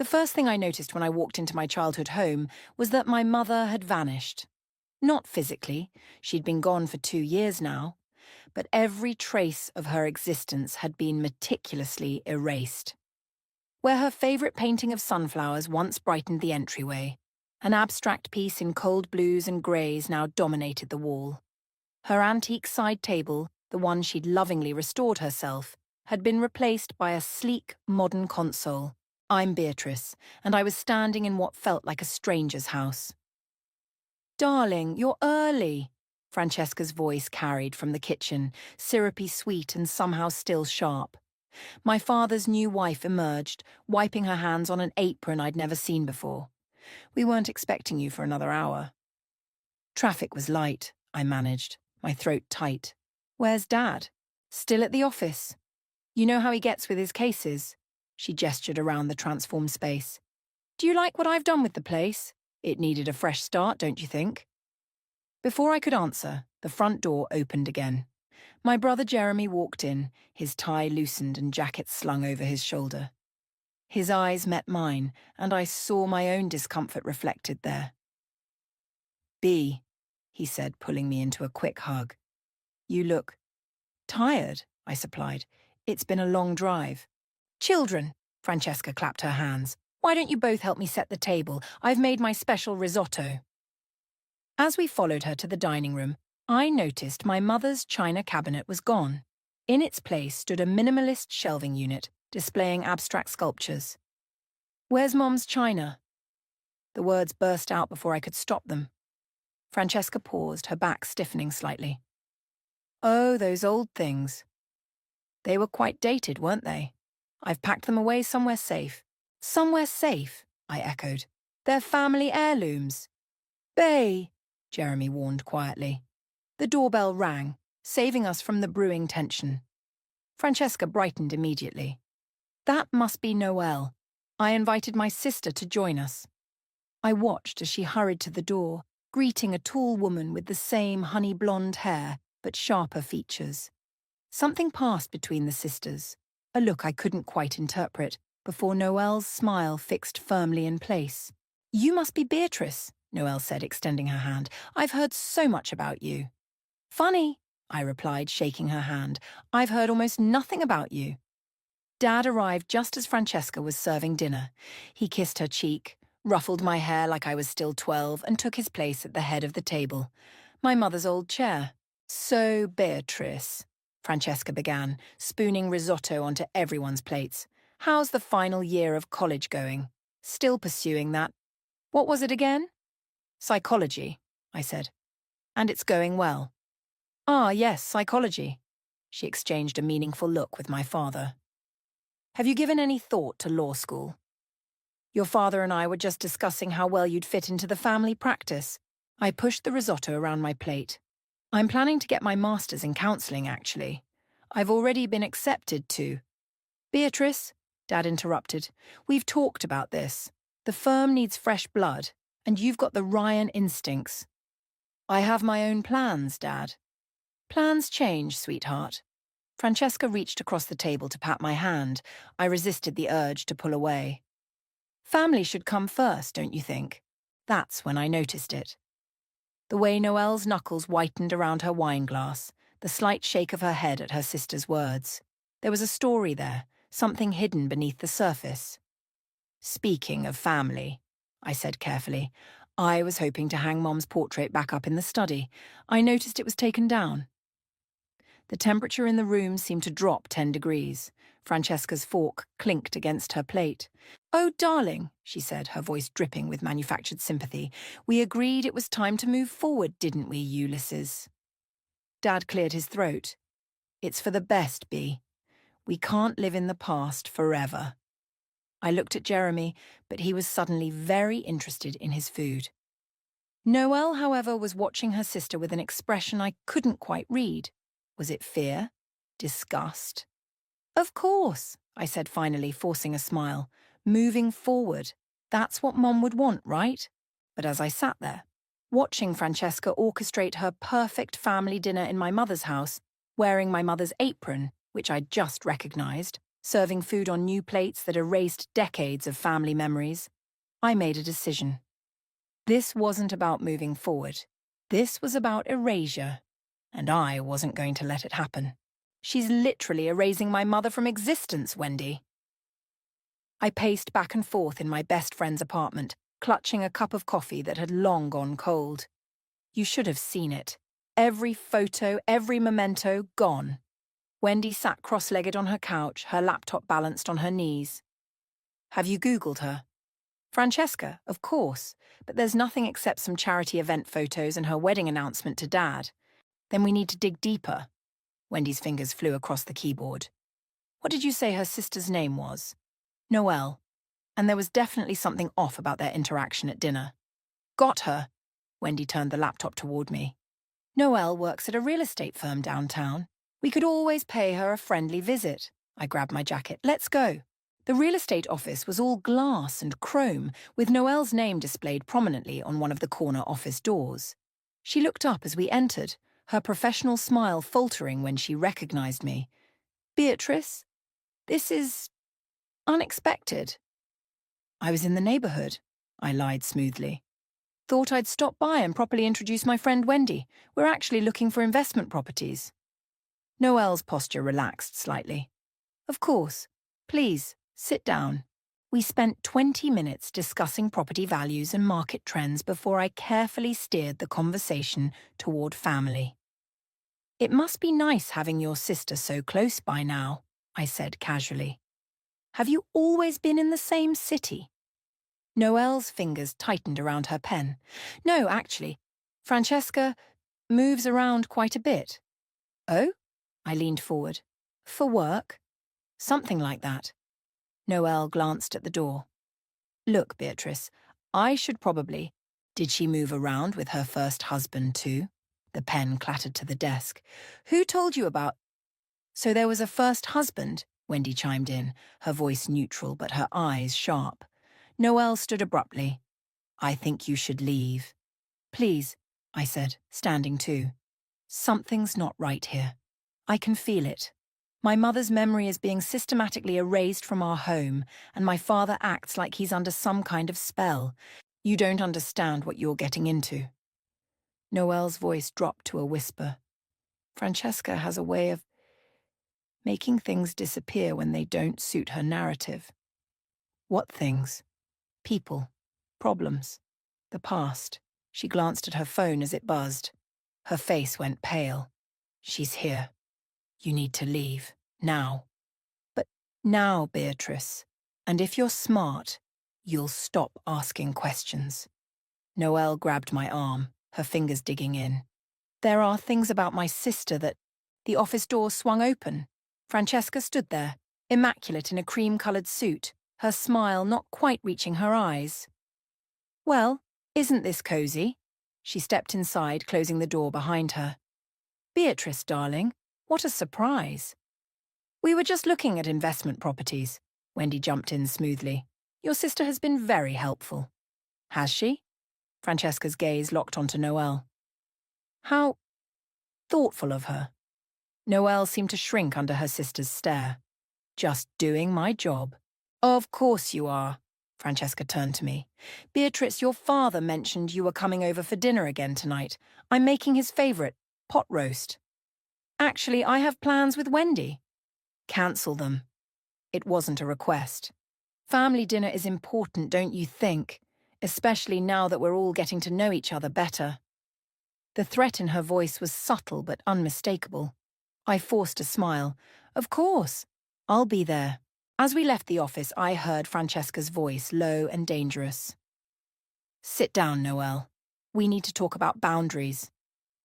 The first thing I noticed when I walked into my childhood home was that my mother had vanished. Not physically, she'd been gone for 2 years now, but every trace of her existence had been meticulously erased. Where her favourite painting of sunflowers once brightened the entryway, an abstract piece in cold blues and greys now dominated the wall. Her antique side table, the one she'd lovingly restored herself, had been replaced by a sleek, modern console. I'm Beatrice, and I was standing in what felt like a stranger's house. "Darling, you're early," Francesca's voice carried from the kitchen, syrupy sweet and somehow still sharp. My father's new wife emerged, wiping her hands on an apron I'd never seen before. "We weren't expecting you for another hour." Traffic was light, I managed, my throat tight. "Where's Dad?" "Still at the office. You know how he gets with his cases." She gestured around the transformed space. "Do you like what I've done with the place? It needed a fresh start, don't you think?" Before I could answer, the front door opened again. My brother Jeremy walked in, his tie loosened and jacket slung over his shoulder. His eyes met mine, and I saw my own discomfort reflected there. "B," he said, pulling me into a quick hug. "You look tired," I supplied. "It's been a long drive." "Children," Francesca clapped her hands. "Why don't you both help me set the table? I've made my special risotto." As we followed her to the dining room, I noticed my mother's china cabinet was gone. In its place stood a minimalist shelving unit, displaying abstract sculptures. "Where's Mom's china?" The words burst out before I could stop them. Francesca paused, her back stiffening slightly. "Oh, those old things. They were quite dated, weren't they? I've packed them away somewhere safe." "Somewhere safe?" I echoed. "They're family heirlooms." "Bay," Jeremy warned quietly. The doorbell rang, saving us from the brewing tension. Francesca brightened immediately. "That must be Noelle. I invited my sister to join us." I watched as she hurried to the door, greeting a tall woman with the same honey-blonde hair, but sharper features. Something passed between the sisters, a look I couldn't quite interpret, before Noelle's smile fixed firmly in place. "You must be Beatrice," Noelle said, extending her hand. "I've heard so much about you." "Funny," I replied, shaking her hand. "I've heard almost nothing about you." Dad arrived just as Francesca was serving dinner. He kissed her cheek, ruffled my hair like I was still 12, and took his place at the head of the table. My mother's old chair. "So, Beatrice," Francesca began, spooning risotto onto everyone's plates. "How's the final year of college going? Still pursuing that? What was it again?" "Psychology," I said. "And it's going well." "Ah, yes, psychology." She exchanged a meaningful look with my father. "Have you given any thought to law school?" "Your father and I were just discussing how well you'd fit into the family practice." I pushed the risotto around my plate. "I'm planning to get my master's in counselling, actually. I've already been accepted to—" "Beatrice," Dad interrupted, "we've talked about this. The firm needs fresh blood, and you've got the Ryan instincts." "I have my own plans, Dad." "Plans change, sweetheart." Francesca reached across the table to pat my hand. I resisted the urge to pull away. "Family should come first, don't you think?" That's when I noticed it. The way Noelle's knuckles whitened around her wine glass, the slight shake of her head at her sister's words. There was a story there, something hidden beneath the surface. "Speaking of family," I said carefully, "I was hoping to hang Mom's portrait back up in the study. I noticed it was taken down." The temperature in the room seemed to drop 10 degrees. Francesca's fork clinked against her plate. "Oh, darling," she said, her voice dripping with manufactured sympathy, "we agreed it was time to move forward, didn't we, Ulysses?" Dad cleared his throat. "It's for the best, Bea. We can't live in the past forever." I looked at Jeremy, but he was suddenly very interested in his food. Noelle, however, was watching her sister with an expression I couldn't quite read. Was it fear? Disgust? "Of course," I said finally, forcing a smile. "Moving forward. That's what Mom would want, right?" But as I sat there, watching Francesca orchestrate her perfect family dinner in my mother's house, wearing my mother's apron, which I'd just recognised, serving food on new plates that erased decades of family memories, I made a decision. This wasn't about moving forward. This was about erasure, and I wasn't going to let it happen. She's literally erasing my mother from existence, Wendy. I paced back and forth in my best friend's apartment, clutching a cup of coffee that had long gone cold. You should have seen it. Every photo, every memento, gone. Wendy sat cross-legged on her couch, her laptop balanced on her knees. Have you Googled her? Francesca, of course, but there's nothing except some charity event photos and her wedding announcement to Dad. Then we need to dig deeper. Wendy's fingers flew across the keyboard. What did you say her sister's name was? Noelle. And there was definitely something off about their interaction at dinner. Got her. Wendy turned the laptop toward me. Noelle works at a real estate firm downtown. We could always pay her a friendly visit. I grabbed my jacket. Let's go. The real estate office was all glass and chrome, with Noelle's name displayed prominently on one of the corner office doors. She looked up as we entered, her professional smile faltering when she recognized me. Beatrice, this is unexpected. I was in the neighborhood, I lied smoothly. Thought I'd stop by and properly introduce my friend Wendy. We're actually looking for investment properties. Noelle's posture relaxed slightly. Of course. Please, sit down. We spent 20 minutes discussing property values and market trends before I carefully steered the conversation toward family. It must be nice having your sister so close by now, I said casually. Have you always been in the same city? Noelle's fingers tightened around her pen. No, actually. Francesca moves around quite a bit. Oh? I leaned forward. For work? Something like that. Noelle glanced at the door. Look, Beatrice, I should probably... Did she move around with her first husband too? The pen clattered to the desk. Who told you about... So there was a first husband, Wendy chimed in, her voice neutral but her eyes sharp. Noelle stood abruptly. I think you should leave. Please, I said, standing too. Something's not right here. I can feel it. My mother's memory is being systematically erased from our home, and my father acts like he's under some kind of spell. You don't understand what you're getting into. Noelle's voice dropped to a whisper. Francesca has a way of making things disappear when they don't suit her narrative. What things? People. Problems. The past. She glanced at her phone as it buzzed. Her face went pale. She's here. You need to leave. Now. But now, Beatrice. And if you're smart, you'll stop asking questions. Noelle grabbed my arm, her fingers digging in. There are things about my sister that... The office door swung open. Francesca stood there, immaculate in a cream-coloured suit, her smile not quite reaching her eyes. Well, isn't this cosy? She stepped inside, closing the door behind her. Beatrice, darling, what a surprise. We were just looking at investment properties. Wendy jumped in smoothly. Your sister has been very helpful. Has she? Francesca's gaze locked onto Noelle. How thoughtful of her. Noelle seemed to shrink under her sister's stare. Just doing my job. Of course you are. Francesca turned to me. Beatrice, your father mentioned you were coming over for dinner again tonight. I'm making his favourite, pot roast. Actually, I have plans with Wendy. Cancel them. It wasn't a request. Family dinner is important, don't you think? Especially now that we're all getting to know each other better. The threat in her voice was subtle but unmistakable. I forced a smile. Of course. I'll be there. As we left the office, I heard Francesca's voice, low and dangerous. Sit down, Noelle. We need to talk about boundaries.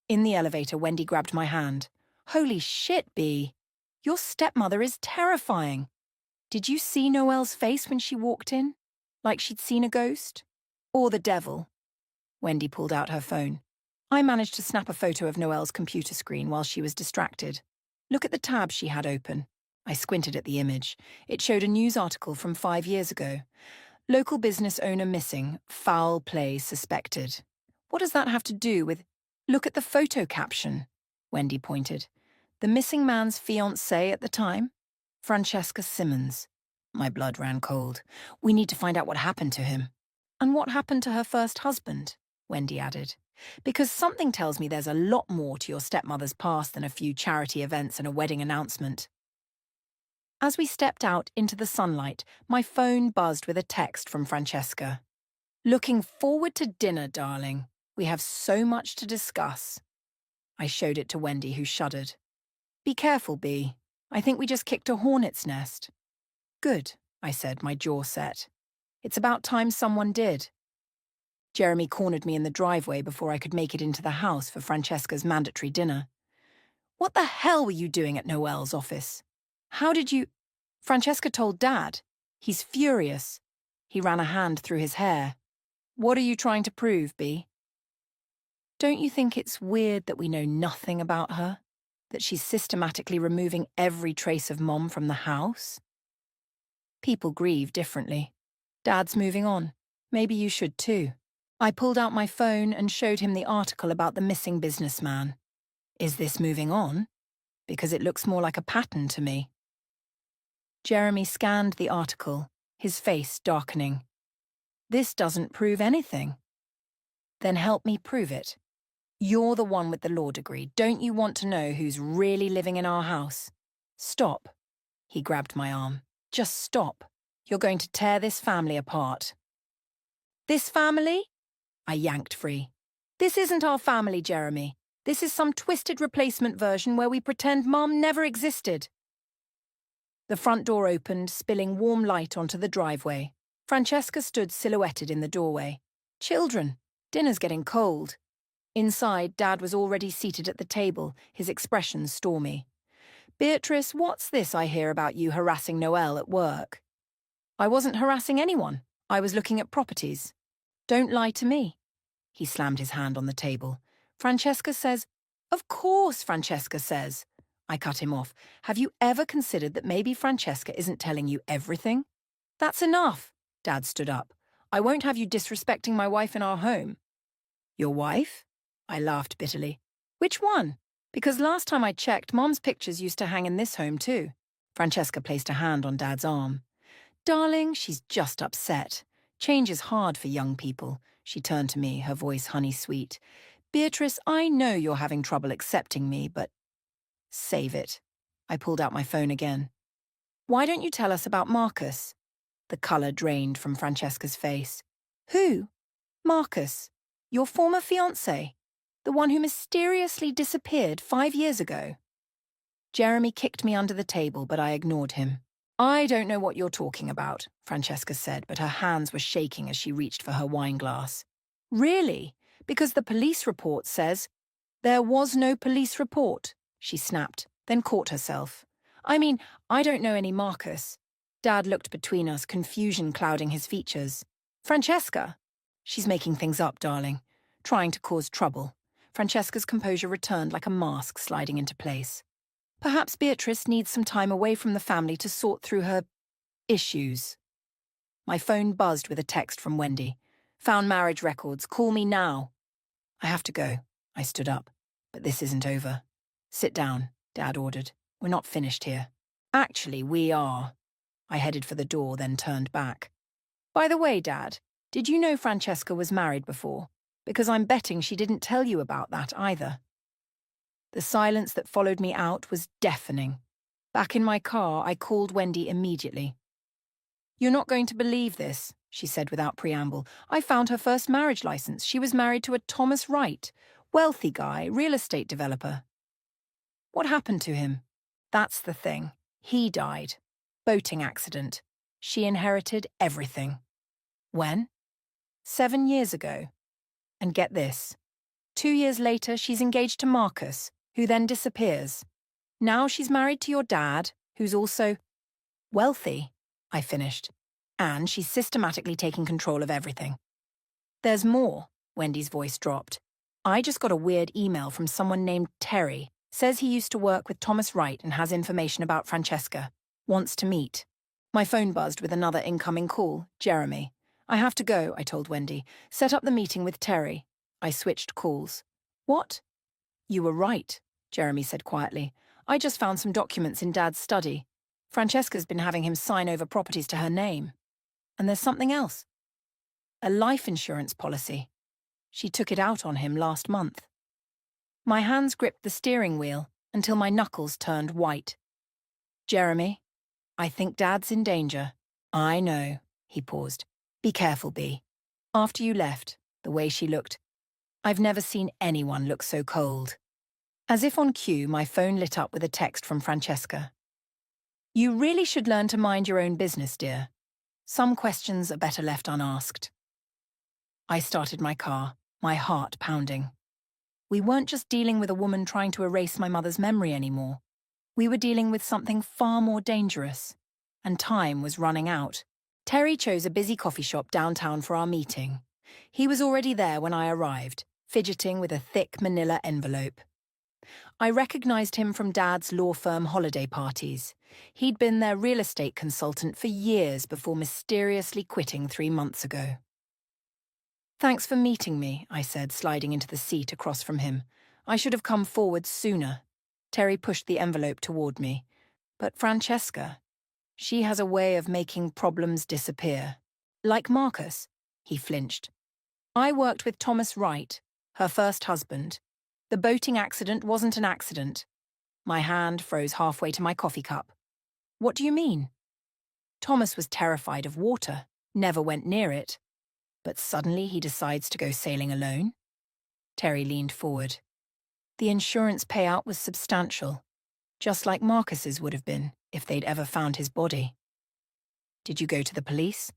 In the elevator, Wendy grabbed my hand. Holy shit, Bea. Your stepmother is terrifying. Did you see Noelle's face when she walked in? Like she'd seen a ghost? Or the devil? Wendy pulled out her phone. I managed to snap a photo of Noelle's computer screen while she was distracted. Look at the tab she had open. I squinted at the image. It showed a news article from 5 years ago. Local business owner missing, foul play suspected. What does that have to do with... Look at the photo caption, Wendy pointed. The missing man's fiancée at the time? Francesca Simmons. My blood ran cold. We need to find out what happened to him. And what happened to her first husband, Wendy added. Because something tells me there's a lot more to your stepmother's past than a few charity events and a wedding announcement. As we stepped out into the sunlight, my phone buzzed with a text from Francesca. Looking forward to dinner, darling. We have so much to discuss. I showed it to Wendy, who shuddered. Be careful, Bea. I think we just kicked a hornet's nest. Good, I said, my jaw set. It's about time someone did. Jeremy cornered me in the driveway before I could make it into the house for Francesca's mandatory dinner. What the hell were you doing at Noelle's office? How did you... Francesca told Dad. He's furious. He ran a hand through his hair. What are you trying to prove, Bea? Don't you think it's weird that we know nothing about her? That she's systematically removing every trace of Mom from the house? People grieve differently. Dad's moving on. Maybe you should too. I pulled out my phone and showed him the article about the missing businessman. Is this moving on? Because it looks more like a pattern to me. Jeremy scanned the article, his face darkening. This doesn't prove anything. Then help me prove it. You're the one with the law degree. Don't you want to know who's really living in our house? Stop. He grabbed my arm. Just stop. You're going to tear this family apart. This family? I yanked free. This isn't our family, Jeremy. This is some twisted replacement version where we pretend Mom never existed. The front door opened, spilling warm light onto the driveway. Francesca stood silhouetted in the doorway. Children, dinner's getting cold. Inside, Dad was already seated at the table, his expression stormy. Beatrice, what's this I hear about you harassing Noelle at work? I wasn't harassing anyone. I was looking at properties. Don't lie to me. He slammed his hand on the table. Francesca says, Of course, Francesca says. I cut him off. Have you ever considered that maybe Francesca isn't telling you everything? That's enough. Dad stood up. I won't have you disrespecting my wife in our home. Your wife? I laughed bitterly. Which one? Because last time I checked, Mom's pictures used to hang in this home too. Francesca placed a hand on Dad's arm. Darling, she's just upset. Change is hard for young people. She turned to me, her voice honey-sweet. Beatrice, I know you're having trouble accepting me, but... Save it. I pulled out my phone again. Why don't you tell us about Marcus? The colour drained from Francesca's face. Who? Marcus. Your former fiancé. The one who mysteriously disappeared 5 years ago. Jeremy kicked me under the table, but I ignored him. I don't know what you're talking about, Francesca said, but her hands were shaking as she reached for her wine glass. Really? Because the police report says... There was no police report, she snapped, then caught herself. I mean, I don't know any Marcus. Dad looked between us, confusion clouding his features. Francesca? She's making things up, darling. Trying to cause trouble. Francesca's composure returned like a mask sliding into place. Perhaps Beatrice needs some time away from the family to sort through her... issues. My phone buzzed with a text from Wendy. Found marriage records. Call me now. I have to go. I stood up. But this isn't over. Sit down, Dad ordered. We're not finished here. Actually, we are. I headed for the door, then turned back. By the way, Dad, did you know Francesca was married before? Because I'm betting she didn't tell you about that either. The silence that followed me out was deafening. Back in my car, I called Wendy immediately. You're not going to believe this, she said without preamble. I found her first marriage license. She was married to a Thomas Wright, wealthy guy, real estate developer. What happened to him? That's the thing. He died. Boating accident. She inherited everything. When? 7 years ago. And get this. 2 years later, she's engaged to Marcus, who then disappears. Now she's married to your dad, who's also wealthy, I finished. And she's systematically taking control of everything. There's more, Wendy's voice dropped. I just got a weird email from someone named Terry. Says he used to work with Thomas Wright and has information about Francesca. Wants to meet. My phone buzzed with another incoming call, Jeremy. I have to go, I told Wendy. Set up the meeting with Terry. I switched calls. What? You were right, Jeremy said quietly. I just found some documents in Dad's study. Francesca's been having him sign over properties to her name. And there's something else. A life insurance policy. She took it out on him last month. My hands gripped the steering wheel until my knuckles turned white. Jeremy, I think Dad's in danger. I know, he paused. Be careful, Bea. After you left, the way she looked, I've never seen anyone look so cold. As if on cue, my phone lit up with a text from Francesca. You really should learn to mind your own business, dear. Some questions are better left unasked. I started my car, my heart pounding. We weren't just dealing with a woman trying to erase my mother's memory anymore. We were dealing with something far more dangerous. And time was running out. Terry chose a busy coffee shop downtown for our meeting. He was already there when I arrived, fidgeting with a thick manila envelope. I recognized him from Dad's law firm holiday parties. He'd been their real estate consultant for years before mysteriously quitting 3 months ago. Thanks for meeting me, I said, sliding into the seat across from him. I should have come forward sooner. Terry pushed the envelope toward me. But Francesca, she has a way of making problems disappear. Like Marcus, he flinched. I worked with Thomas Wright, her first husband. The boating accident wasn't an accident. My hand froze halfway to my coffee cup. What do you mean? Thomas was terrified of water, never went near it. But suddenly he decides to go sailing alone? Terry leaned forward. The insurance payout was substantial, just like Marcus's would have been if they'd ever found his body. Did you go to the police?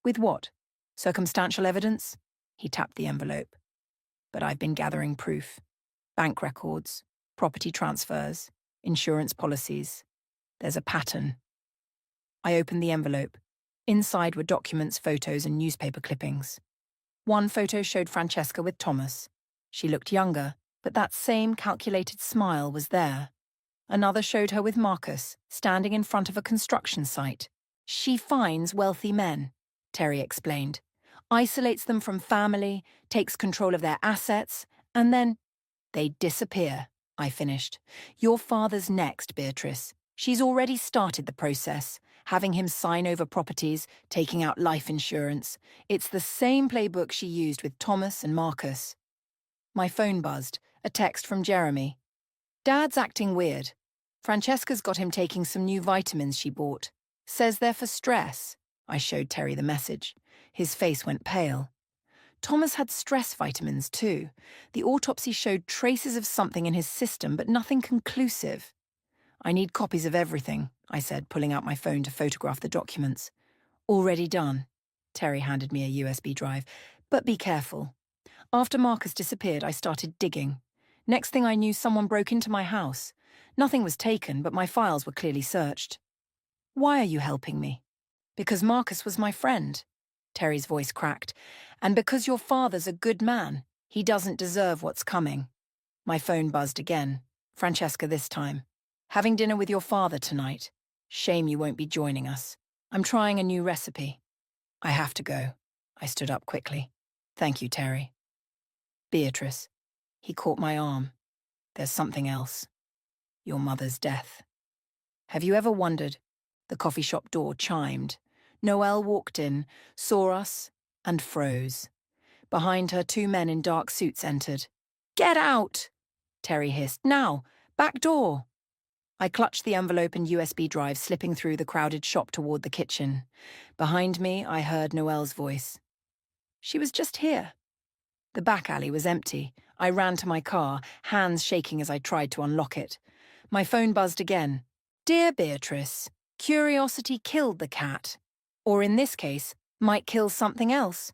With what? Circumstantial evidence? He tapped the envelope. But I've been gathering proof. Bank records, property transfers, insurance policies. There's a pattern. I opened the envelope. Inside were documents, photos, and newspaper clippings. One photo showed Francesca with Thomas. She looked younger, but that same calculated smile was there. Another showed her with Marcus, standing in front of a construction site. She finds wealthy men, Terry explained, isolates them from family, takes control of their assets, and then they disappear, I finished. Your father's next, Beatrice. She's already started the process, having him sign over properties, taking out life insurance. It's the same playbook she used with Thomas and Marcus. My phone buzzed, a text from Jeremy. Dad's acting weird. Francesca's got him taking some new vitamins she bought. Says they're for stress. I showed Terry the message. His face went pale. Thomas had stress vitamins too. The autopsy showed traces of something in his system, but nothing conclusive. I need copies of everything, I said, pulling out my phone to photograph the documents. Already done. Terry handed me a USB drive. But be careful. After Marcus disappeared, I started digging. Next thing I knew, someone broke into my house. Nothing was taken, but my files were clearly searched. Why are you helping me? Because Marcus was my friend. Terry's voice cracked. And because your father's a good man. He doesn't deserve what's coming. My phone buzzed again. Francesca this time. Having dinner with your father tonight. Shame you won't be joining us. I'm trying a new recipe. I have to go. I stood up quickly. Thank you, Terry. Beatrice. He caught my arm. There's something else. Your mother's death. Have you ever wondered? The coffee shop door chimed. Noelle walked in, saw us, and froze. Behind her, 2 men in dark suits entered. Get out! Terry hissed. Now! Back door! I clutched the envelope and USB drive, slipping through the crowded shop toward the kitchen. Behind me, I heard Noelle's voice. She was just here. The back alley was empty. I ran to my car, hands shaking as I tried to unlock it. My phone buzzed again. Dear Beatrice, curiosity killed the cat. Or in this case, might kill something else.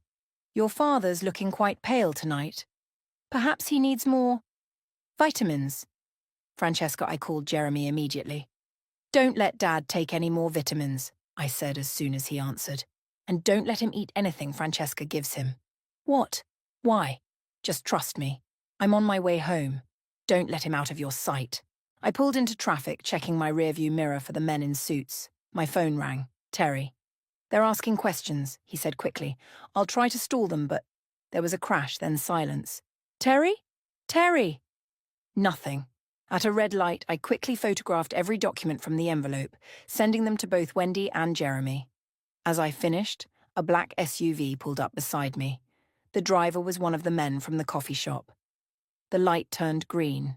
Your father's looking quite pale tonight. Perhaps he needs more vitamins. Francesca, I called Jeremy immediately. Don't let Dad take any more vitamins, I said as soon as he answered. And don't let him eat anything Francesca gives him. What? Why? Just trust me. I'm on my way home. Don't let him out of your sight. I pulled into traffic, checking my rearview mirror for the men in suits. My phone rang. Terry. They're asking questions, he said quickly. I'll try to stall them, but... There was a crash, then silence. Terry? Terry! Nothing. At a red light, I quickly photographed every document from the envelope, sending them to both Wendy and Jeremy. As I finished, a black SUV pulled up beside me. The driver was one of the men from the coffee shop. The light turned green.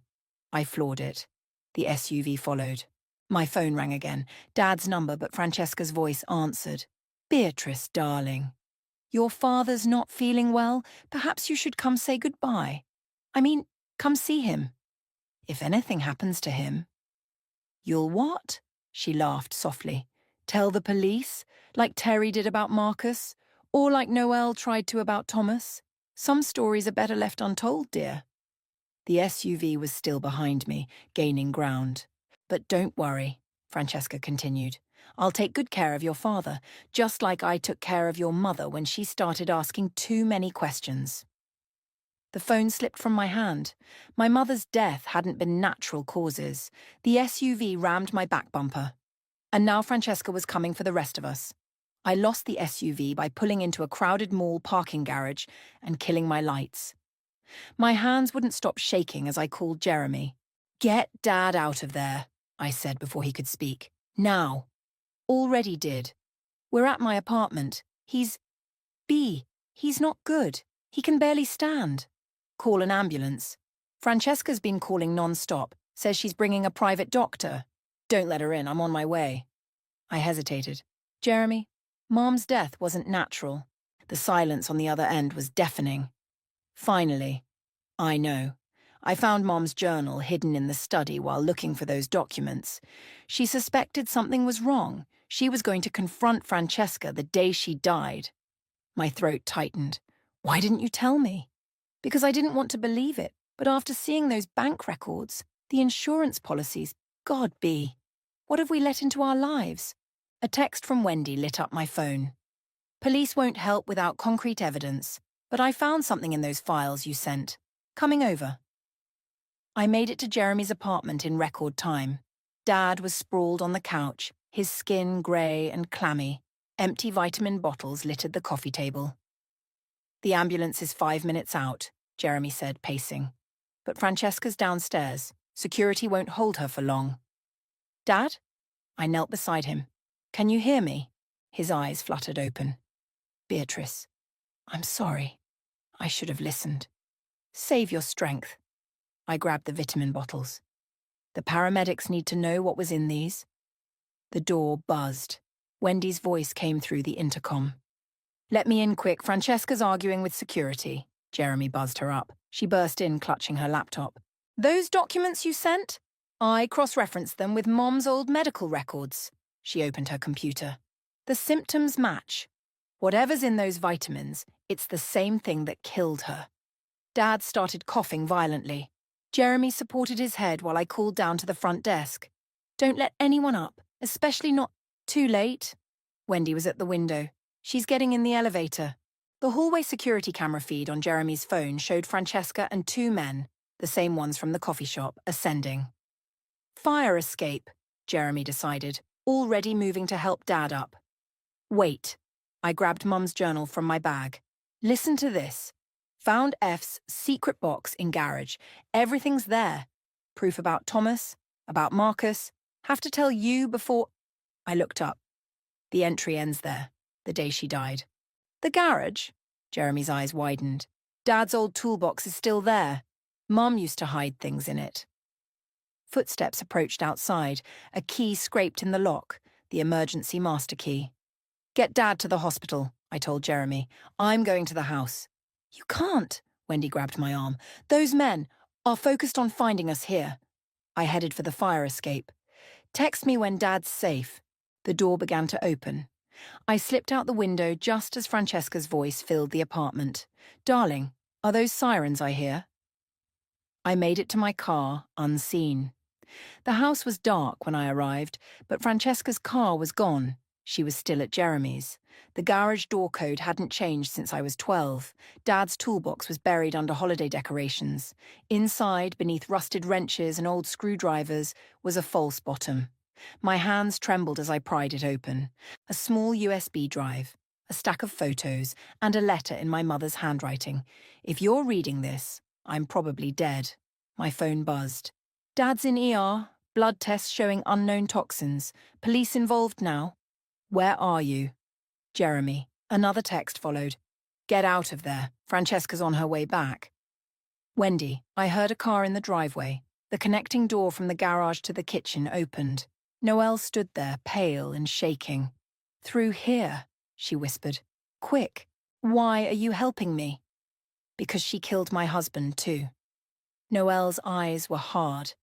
I floored it. The SUV followed. My phone rang again. Dad's number, but Francesca's voice answered. "Beatrice, darling. Your father's not feeling well. Perhaps you should come say goodbye. I mean, come see him. If anything happens to him." "You'll what?" She laughed softly. "Tell the police? Like Terry did about Marcus? Or like Noelle tried to about Thomas? Some stories are better left untold, dear." The SUV was still behind me, gaining ground. "But don't worry," Francesca continued. "I'll take good care of your father, just like I took care of your mother when she started asking too many questions." The phone slipped from my hand. My mother's death hadn't been natural causes. The SUV rammed my back bumper. And now Francesca was coming for the rest of us. I lost the SUV by pulling into a crowded mall parking garage and killing my lights. My hands wouldn't stop shaking as I called Jeremy. "Get Dad out of there," I said before he could speak. "Now." "Already did. We're at my apartment. He's not good. He can barely stand." "Call an ambulance." "Francesca's been calling non-stop. Says she's bringing a private doctor." "Don't let her in. I'm on my way." I hesitated. "Jeremy, Mom's death wasn't natural." The silence on the other end was deafening. "Finally." "I know. I found Mom's journal hidden in the study while looking for those documents. She suspected something was wrong. She was going to confront Francesca the day she died." My throat tightened. "Why didn't you tell me?" "Because I didn't want to believe it. But after seeing those bank records, the insurance policies, God be. What have we let into our lives?" A text from Wendy lit up my phone. "Police won't help without concrete evidence, but I found something in those files you sent. Coming over." I made it to Jeremy's apartment in record time. Dad was sprawled on the couch, his skin grey and clammy. Empty vitamin bottles littered the coffee table. "The ambulance is 5 minutes out," Jeremy said, pacing. "But Francesca's downstairs. Security won't hold her for long." "Dad?" I knelt beside him. "Can you hear me?" His eyes fluttered open. "Beatrice, I'm sorry. I should have listened. Save your strength." I grabbed the vitamin bottles. "The paramedics need to know what was in these." The door buzzed. Wendy's voice came through the intercom. "Let me in quick. Francesca's arguing with security." Jeremy buzzed her up. She burst in, clutching her laptop. "Those documents you sent? I cross-referenced them with Mom's old medical records." She opened her computer. "The symptoms match. Whatever's in those vitamins, it's the same thing that killed her." Dad started coughing violently. Jeremy supported his head while I called down to the front desk. "Don't let anyone up, especially not too late." Wendy was at the window. "She's getting in the elevator." The hallway security camera feed on Jeremy's phone showed Francesca and 2 men, the same ones from the coffee shop, ascending. "Fire escape," Jeremy decided, already moving to help Dad up. "Wait." I grabbed Mum's journal from my bag. "Listen to this. Found F's secret box in garage. Everything's there. Proof about Thomas, about Marcus. Have to tell you before—" I looked up. The entry ends there, the day she died. "The garage?" Jeremy's eyes widened. "Dad's old toolbox is still there. Mum used to hide things in it." Footsteps approached outside, a key scraped in the lock, the emergency master key. "Get Dad to the hospital," I told Jeremy. "I'm going to the house." "You can't," Wendy grabbed my arm. "Those men are focused on finding us here." I headed for the fire escape. "Text me when Dad's safe." The door began to open. I slipped out the window just as Francesca's voice filled the apartment. "Darling, are those sirens I hear?" I made it to my car, unseen. The house was dark when I arrived, but Francesca's car was gone. She was still at Jeremy's. The garage door code hadn't changed since I was 12. Dad's toolbox was buried under holiday decorations. Inside, beneath rusted wrenches and old screwdrivers, was a false bottom. My hands trembled as I pried it open. A small USB drive, a stack of photos, and a letter in my mother's handwriting. "If you're reading this, I'm probably dead." My phone buzzed. Dad's in ER, blood tests showing unknown toxins. Police involved now. Where are you? Jeremy. Another text followed. Get out of there. Francesca's on her way back. Wendy, I heard a car in the driveway. The connecting door from the garage to the kitchen opened. Noelle stood there, pale and shaking. Through here, she whispered. Quick. Why are you helping me? Because she killed my husband, too. Noelle's eyes were hard.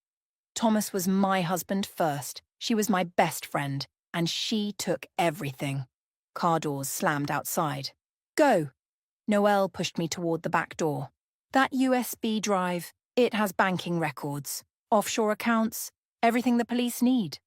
Thomas was my husband first. She was my best friend, and she took everything. Car doors slammed outside. Go! Noelle pushed me toward the back door. That USB drive, it has banking records, offshore accounts, everything the police need.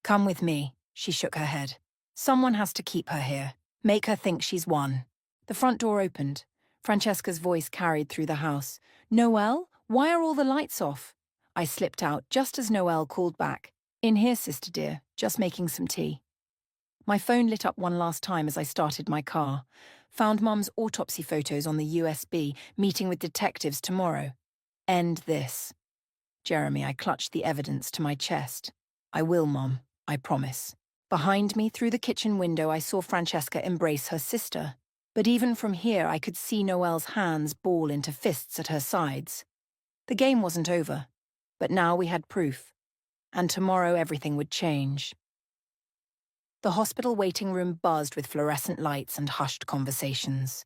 Come with me, she shook her head. Someone has to keep her here. Make her think she's won. The front door opened. Francesca's voice carried through the house. Noelle, why are all the lights off? I slipped out just as Noelle called back. In here, sister dear, just making some tea. My phone lit up one last time as I started my car. Found Mum's autopsy photos on the USB, meeting with detectives tomorrow. End this. Jeremy, I clutched the evidence to my chest. I will, Mum, I promise. Behind me, through the kitchen window, I saw Francesca embrace her sister. But even from here, I could see Noelle's hands ball into fists at her sides. The game wasn't over, but now we had proof. And tomorrow everything would change. The hospital waiting room buzzed with fluorescent lights and hushed conversations.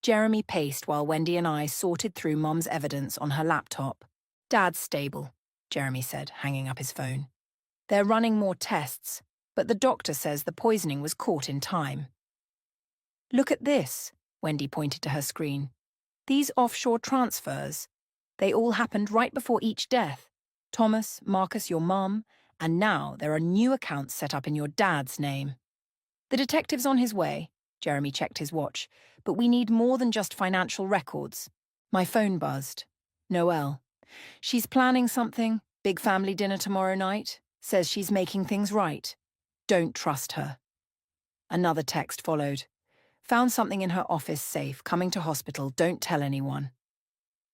Jeremy paced while Wendy and I sorted through Mum's evidence on her laptop. Dad's stable, Jeremy said, hanging up his phone. They're running more tests, but the doctor says the poisoning was caught in time. Look at this, Wendy pointed to her screen. These offshore transfers, they all happened right before each death. Thomas, Marcus, your mum, and now there are new accounts set up in your dad's name. The detective's on his way, Jeremy checked his watch, but we need more than just financial records. My phone buzzed. Noelle. She's planning something, big family dinner tomorrow night, says she's making things right. Don't trust her. Another text followed. Found something in her office safe, coming to hospital, don't tell anyone.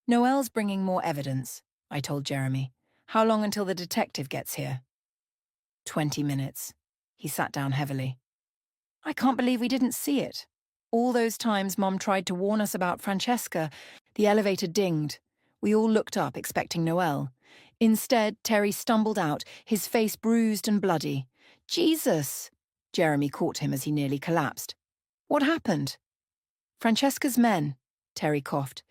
Noelle's bringing more evidence, I told Jeremy. How long until the detective gets here? 20 minutes. He sat down heavily. I can't believe we didn't see it. All those times Mum tried to warn us about Francesca, the elevator dinged. We all looked up, expecting Noelle. Instead, Terry stumbled out, his face bruised and bloody. Jesus! Jeremy caught him as he nearly collapsed. What happened? Francesca's men, Terry coughed.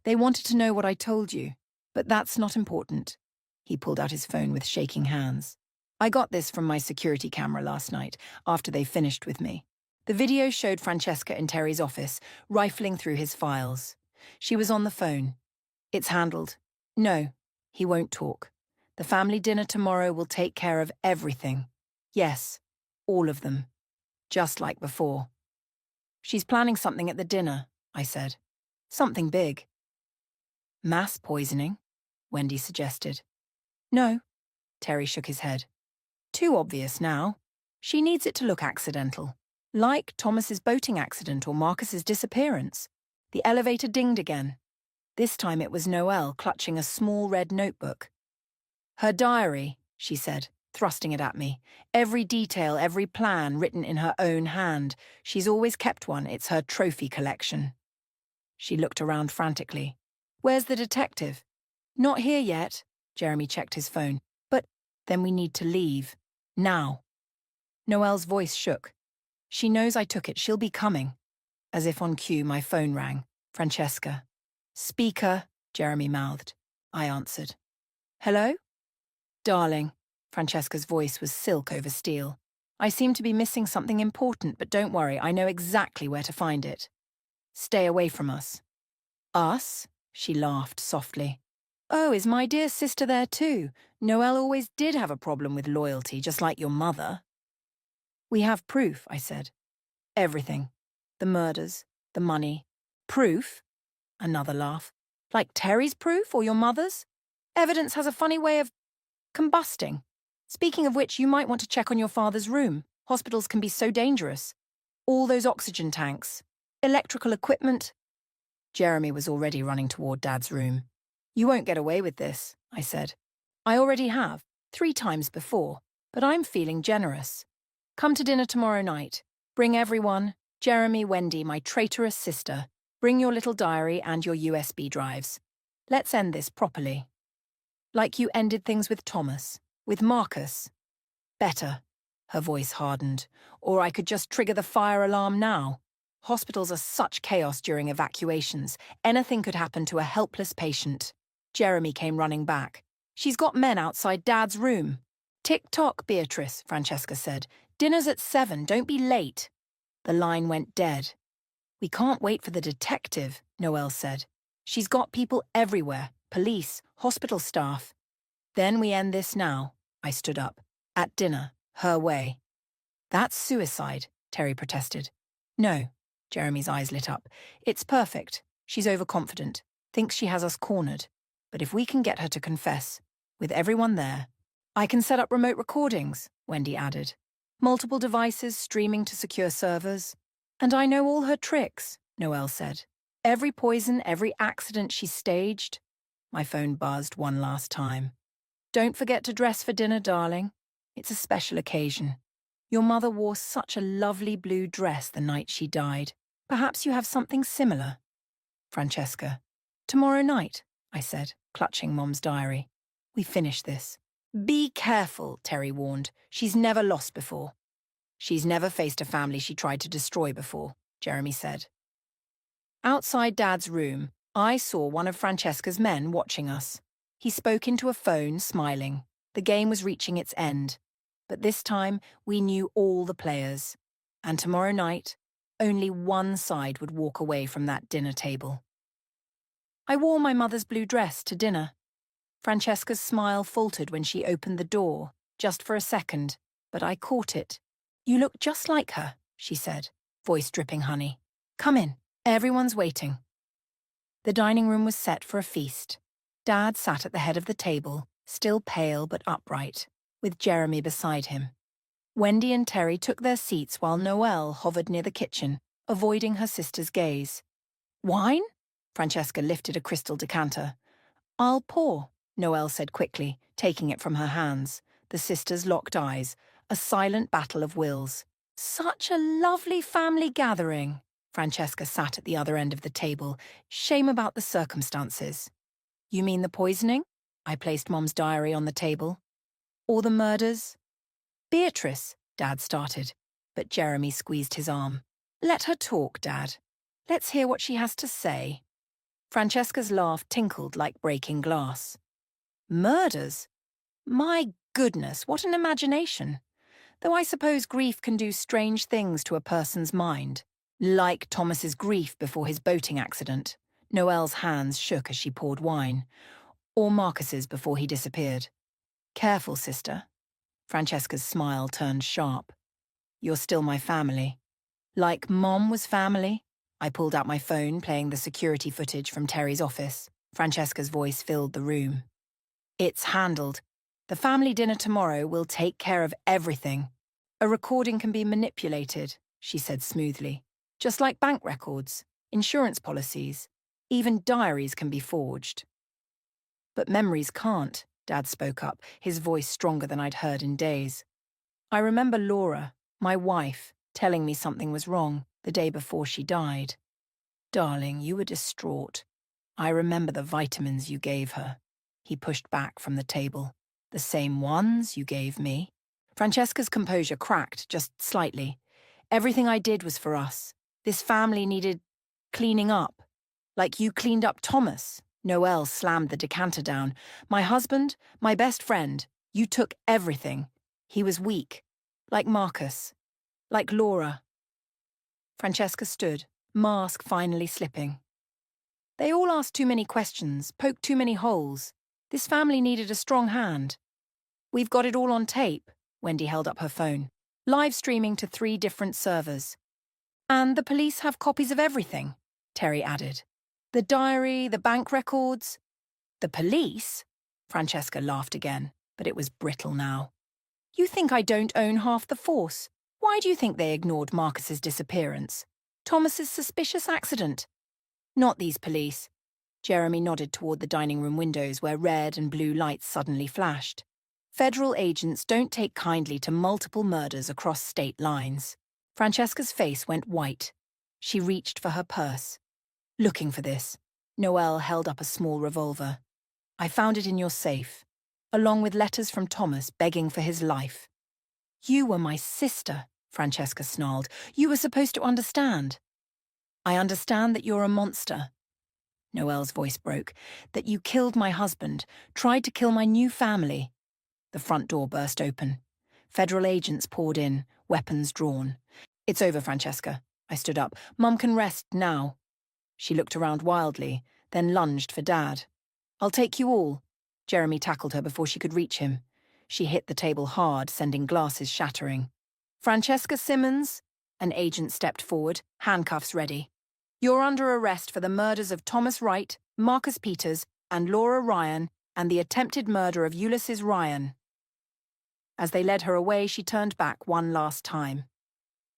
They wanted to know what I told you, but that's not important. He pulled out his phone with shaking hands. I got this from my security camera last night, after they finished with me. The video showed Francesca in Terry's office, rifling through his files. She was on the phone. It's handled. No, he won't talk. The family dinner tomorrow will take care of everything. Yes, all of them. Just like before. She's planning something at the dinner, I said. Something big. Mass poisoning, Wendy suggested. No, Terry shook his head. Too obvious now. She needs it to look accidental. Like Thomas's boating accident or Marcus's disappearance. The elevator dinged again. This time it was Noelle clutching a small red notebook. Her diary, she said, thrusting it at me. Every detail, every plan written in her own hand. She's always kept one. It's her trophy collection. She looked around frantically. Where's the detective? Not here yet. Jeremy checked his phone. But then we need to leave. Now. Noelle's voice shook. She knows I took it. She'll be coming. As if on cue, my phone rang. Francesca. Speaker, Jeremy mouthed. I answered. Hello? Darling. Francesca's voice was silk over steel. I seem to be missing something important, but don't worry, I know exactly where to find it. Stay away from us. Us? She laughed softly. Oh, is my dear sister there too? Noelle always did have a problem with loyalty, just like your mother. We have proof, I said. Everything. The murders, the money. Proof? Another laugh. Like Terry's proof or your mother's? Evidence has a funny way of combusting. Speaking of which, you might want to check on your father's room. Hospitals can be so dangerous. All those oxygen tanks. Electrical equipment. Jeremy was already running toward Dad's room. You won't get away with this, I said. I already have, 3 times before, but I'm feeling generous. Come to dinner tomorrow night. Bring everyone. Jeremy, Wendy, my traitorous sister. Bring your little diary and your USB drives. Let's end this properly. Like you ended things with Thomas, with Marcus. Better. Her voice hardened. Or I could just trigger the fire alarm now. Hospitals are such chaos during evacuations. Anything could happen to a helpless patient. Jeremy came running back. She's got men outside Dad's room. Tick-tock, Beatrice, Francesca said. Dinner's at 7, don't be late. The line went dead. We can't wait for the detective, Noelle said. She's got people everywhere, police, hospital staff. Then we end this now, I stood up. At dinner, her way. That's suicide, Terry protested. No, Jeremy's eyes lit up. It's perfect. She's overconfident, thinks she has us cornered. But if we can get her to confess, with everyone there, I can set up remote recordings, Wendy added. Multiple devices streaming to secure servers. And I know all her tricks, Noelle said. Every poison, every accident she staged. My phone buzzed one last time. Don't forget to dress for dinner, darling. It's a special occasion. Your mother wore such a lovely blue dress the night she died. Perhaps you have something similar. Francesca. Tomorrow night, I said, clutching Mom's diary. We finish this. Be careful, Terry warned. She's never lost before. She's never faced a family she tried to destroy before, Jeremy said. Outside Dad's room, I saw one of Francesca's men watching us. He spoke into a phone, smiling. The game was reaching its end. But this time, we knew all the players. And tomorrow night, only one side would walk away from that dinner table. I wore my mother's blue dress to dinner. Francesca's smile faltered when she opened the door, just for a second, but I caught it. You look just like her, she said, voice dripping honey. Come in, everyone's waiting. The dining room was set for a feast. Dad sat at the head of the table, still pale but upright, with Jeremy beside him. Wendy and Terry took their seats while Noelle hovered near the kitchen, avoiding her sister's gaze. Wine? Francesca lifted a crystal decanter. I'll pour, Noelle said quickly, taking it from her hands. The sisters locked eyes, a silent battle of wills. Such a lovely family gathering. Francesca sat at the other end of the table, shame about the circumstances. You mean the poisoning? I placed Mom's diary on the table. Or the murders? Beatrice, Dad started, but Jeremy squeezed his arm. Let her talk, Dad. Let's hear what she has to say. Francesca's laugh tinkled like breaking glass. Murders? My goodness, what an imagination. Though I suppose grief can do strange things to a person's mind. Like Thomas's grief before his boating accident. Noelle's hands shook as she poured wine. Or Marcus's before he disappeared. Careful, sister. Francesca's smile turned sharp. You're still my family. Like Mom was family? I pulled out my phone, playing the security footage from Terry's office. Francesca's voice filled the room. It's handled. The family dinner tomorrow will take care of everything. A recording can be manipulated, she said smoothly. Just like bank records, insurance policies, even diaries can be forged. But memories can't, Dad spoke up, his voice stronger than I'd heard in days. I remember Laura, my wife, telling me something was wrong the day before she died. Darling, you were distraught. I remember the vitamins you gave her. He pushed back from the table. The same ones you gave me. Francesca's composure cracked just slightly. Everything I did was for us. This family needed cleaning up. Like you cleaned up Thomas. Noelle slammed the decanter down. My husband, my best friend. You took everything. He was weak. Like Marcus. Like Laura. Francesca stood, mask finally slipping. They all asked too many questions, poked too many holes. This family needed a strong hand. We've got it all on tape, Wendy held up her phone. Live streaming to 3 different servers. And the police have copies of everything, Terry added. The diary, the bank records. The police? Francesca laughed again, but it was brittle now. You think I don't own half the force? Why do you think they ignored Marcus's disappearance? Thomas's suspicious accident? Not these police. Jeremy nodded toward the dining room windows where red and blue lights suddenly flashed. Federal agents don't take kindly to multiple murders across state lines. Francesca's face went white. She reached for her purse. Looking for this. Noelle held up a small revolver. I found it in your safe, along with letters from Thomas begging for his life. You were my sister, Francesca snarled. You were supposed to understand. I understand that you're a monster. Noelle's voice broke. That you killed my husband, tried to kill my new family. The front door burst open. Federal agents poured in, weapons drawn. It's over, Francesca. I stood up. Mum can rest now. She looked around wildly, then lunged for Dad. I'll take you all. Jeremy tackled her before she could reach him. She hit the table hard, sending glasses shattering. Francesca Simmons? An agent stepped forward, handcuffs ready. You're under arrest for the murders of Thomas Wright, Marcus Peters, and Laura Ryan, and the attempted murder of Ulysses Ryan. As they led her away, she turned back one last time.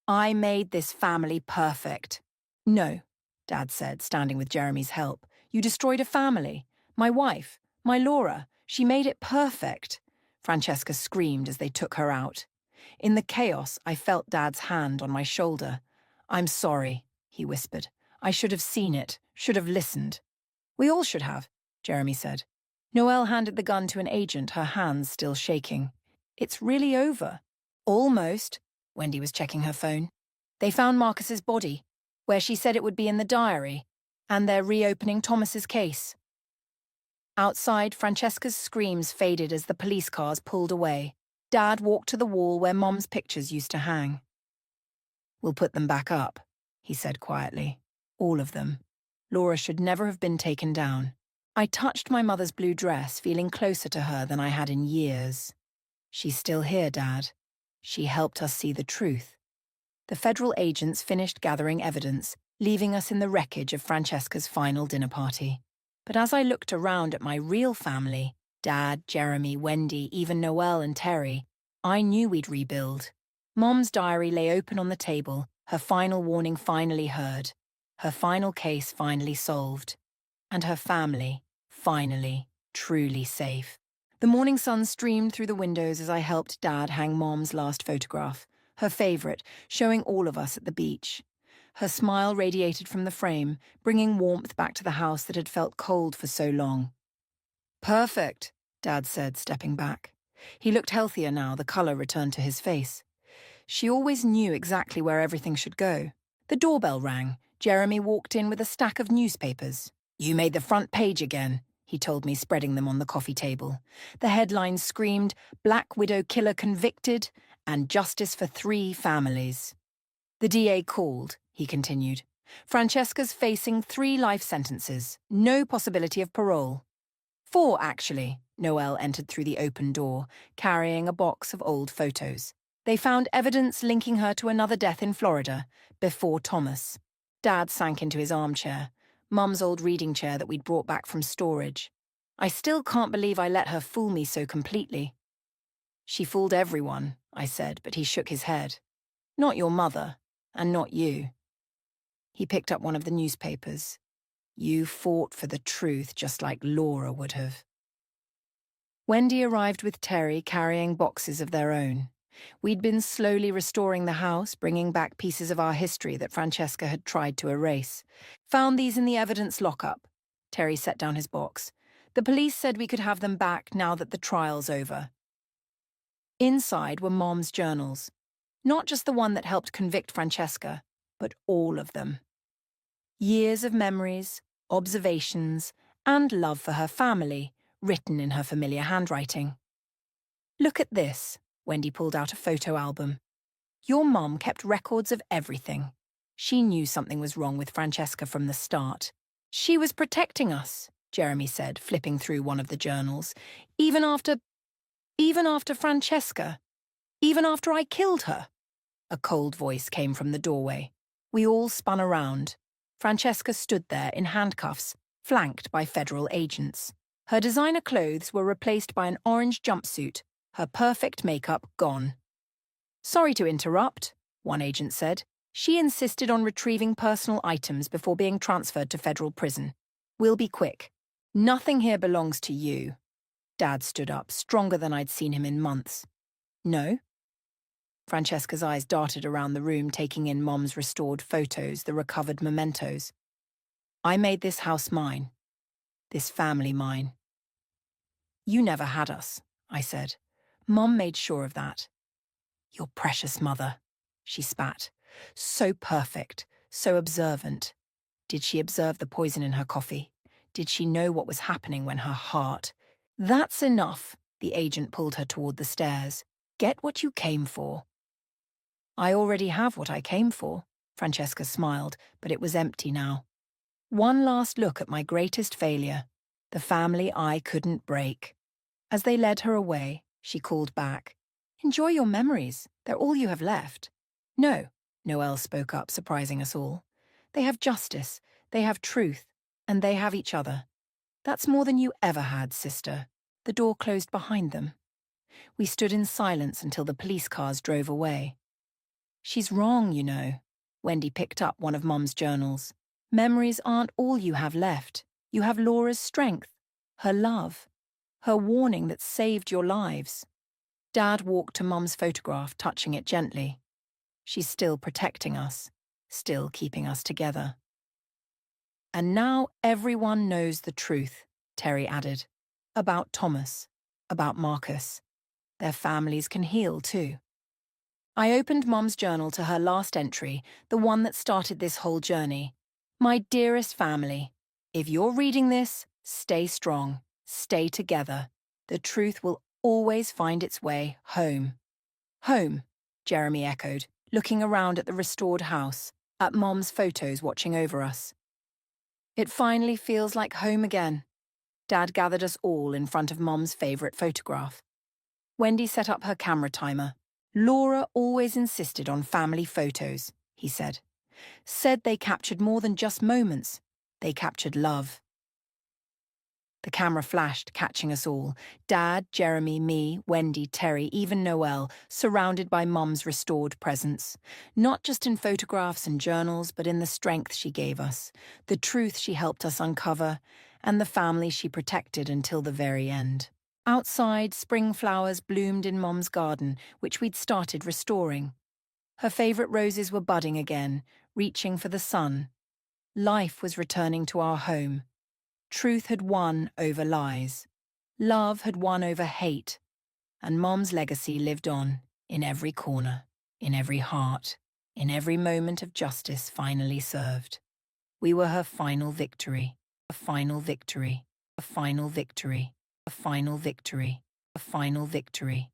I made this family perfect. No, Dad said, standing with Jeremy's help. You destroyed a family. My wife, my Laura. She made it perfect. Francesca screamed as they took her out. In the chaos, I felt Dad's hand on my shoulder. I'm sorry, he whispered. I should have seen it, should have listened. We all should have, Jeremy said. Noelle handed the gun to an agent, her hands still shaking. It's really over. Almost. Wendy was checking her phone. They found Marcus's body, where she said it would be in the diary, and they're reopening Thomas's case. Outside, Francesca's screams faded as the police cars pulled away. Dad walked to the wall where Mom's pictures used to hang. We'll put them back up, he said quietly. All of them. Laura should never have been taken down. I touched my mother's blue dress, feeling closer to her than I had in years. She's still here, Dad. She helped us see the truth. The federal agents finished gathering evidence, leaving us in the wreckage of Francesca's final dinner party. But as I looked around at my real family, Dad, Jeremy, Wendy, even Noelle and Terry, I knew we'd rebuild. Mom's diary lay open on the table, her final warning finally heard, her final case finally solved, and her family, finally, truly safe. The morning sun streamed through the windows as I helped Dad hang Mom's last photograph, her favourite, showing all of us at the beach. Her smile radiated from the frame, bringing warmth back to the house that had felt cold for so long. Perfect, Dad said, stepping back. He looked healthier now, the colour returned to his face. She always knew exactly where everything should go. The doorbell rang. Jeremy walked in with a stack of newspapers. You made the front page again, he told me, spreading them on the coffee table. The headlines screamed, Black Widow Killer Convicted, and Justice for 3 Families. The DA called, he continued. Francesca's facing 3 life sentences, no possibility of parole. 4, actually. Noelle entered through the open door, carrying a box of old photos. They found evidence linking her to another death in Florida, before Thomas. Dad sank into his armchair, Mum's old reading chair that we'd brought back from storage. I still can't believe I let her fool me so completely. She fooled everyone, I said, but he shook his head. Not your mother, and not you. He picked up one of the newspapers. You fought for the truth just like Laura would have. Wendy arrived with Terry carrying boxes of their own. We'd been slowly restoring the house, bringing back pieces of our history that Francesca had tried to erase. Found these in the evidence lockup. Terry set down his box. The police said we could have them back now that the trial's over. Inside were Mom's journals. Not just the one that helped convict Francesca, but all of them. Years of memories, observations, and love for her family, written in her familiar handwriting. Look at this. Wendy pulled out a photo album. Your mom kept records of everything. She knew something was wrong with Francesca from the start. She was protecting us, Jeremy said, flipping through one of the journals. Even after Francesca. Even after I killed her. A cold voice came from the doorway. We all spun around. Francesca stood there in handcuffs, flanked by federal agents. Her designer clothes were replaced by an orange jumpsuit, her perfect makeup gone. Sorry to interrupt, one agent said. She insisted on retrieving personal items before being transferred to federal prison. We'll be quick. Nothing here belongs to you. Dad stood up, stronger than I'd seen him in months. No? Francesca's eyes darted around the room, taking in Mom's restored photos, the recovered mementos. I made this house mine. This family mine. You never had us, I said. Mom made sure of that. Your precious mother, she spat. So perfect, so observant. Did she observe the poison in her coffee? Did she know what was happening when her heart... That's enough, the agent pulled her toward the stairs. Get what you came for. I already have what I came for, Francesca smiled, but it was empty now. One last look at my greatest failure, the family I couldn't break. As they led her away, she called back. Enjoy your memories, they're all you have left. No, Noelle spoke up, surprising us all. They have justice, they have truth, and they have each other. That's more than you ever had, sister. The door closed behind them. We stood in silence until the police cars drove away. She's wrong, you know. Wendy picked up one of Mom's journals. Memories aren't all you have left. You have Laura's strength, her love, her warning that saved your lives. Dad walked to Mom's photograph, touching it gently. She's still protecting us, still keeping us together. And now everyone knows the truth, Terry added. About Thomas, about Marcus. Their families can heal too. I opened Mom's journal to her last entry, the one that started this whole journey. My dearest family, if you're reading this, stay strong, stay together. The truth will always find its way home. Home, Jeremy echoed, looking around at the restored house, at Mom's photos watching over us. It finally feels like home again. Dad gathered us all in front of Mom's favourite photograph. Wendy set up her camera timer. Laura always insisted on family photos, he said. Said they captured more than just moments. They captured love. The camera flashed, catching us all. Dad, Jeremy, me, Wendy, Terry, even Noelle, surrounded by Mom's restored presence. Not just in photographs and journals, but in the strength she gave us, the truth she helped us uncover, and the family she protected until the very end. Outside, spring flowers bloomed in Mom's garden, which we'd started restoring. Her favourite roses were budding again, reaching for the sun. Life was returning to our home. Truth had won over lies. Love had won over hate. And Mom's legacy lived on, in every corner, in every heart, in every moment of justice finally served. We were her final victory, a final victory, a final victory, a final victory, a final victory.